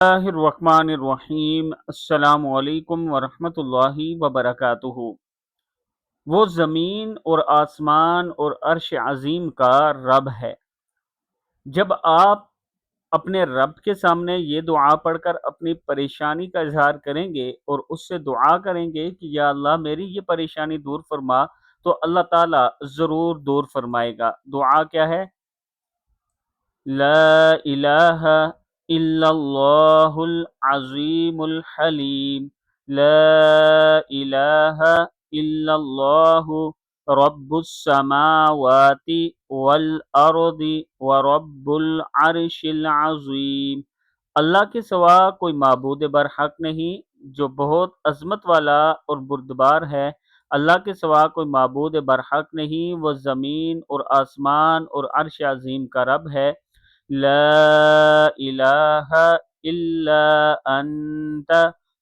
اللہ الرحمن الرحیم۔ السلام علیکم ورحمۃ اللہ وبرکاتہ۔ وہ زمین اور آسمان اور عرش عظیم کا رب ہے۔ جب آپ اپنے رب کے سامنے یہ دعا پڑھ کر اپنی پریشانی کا اظہار کریں گے اور اس سے دعا کریں گے کہ یا اللہ میری یہ پریشانی دور فرما، تو اللہ تعالیٰ ضرور دور فرمائے گا۔ دعا کیا ہے؟ لا الہ الا اللہ العظیم الحلیم، لا الہ الا اللہ رب السماوات والارض ورب العرش العظیم۔ اللہ کے سوا کوئی معبود برحق نہیں جو بہت عظمت والا اور بردبار ہے۔ اللہ کے سوا کوئی معبود برحق نہیں، وہ زمین اور آسمان اور عرش عظیم کا رب ہے۔ لا الہ الا انت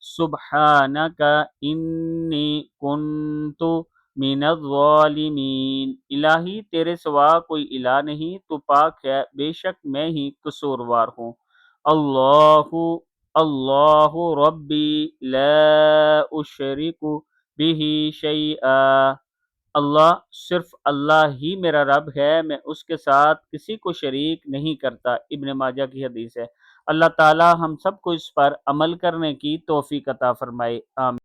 سبحانک انی کنت من الظالمین۔ الہی تیرے سوا کوئی الہ نہیں، تو پاک ہے، بے شک میں ہی قصوروار ہوں۔ اللہ اللہ ربی لا اشرک بہ شیئا، اللہ صرف اللہ ہی میرا رب ہے، میں اس کے ساتھ کسی کو شریک نہیں کرتا۔ ابن ماجہ کی حدیث ہے۔ اللہ تعالی ہم سب کو اس پر عمل کرنے کی توفیق عطا فرمائے، آمین۔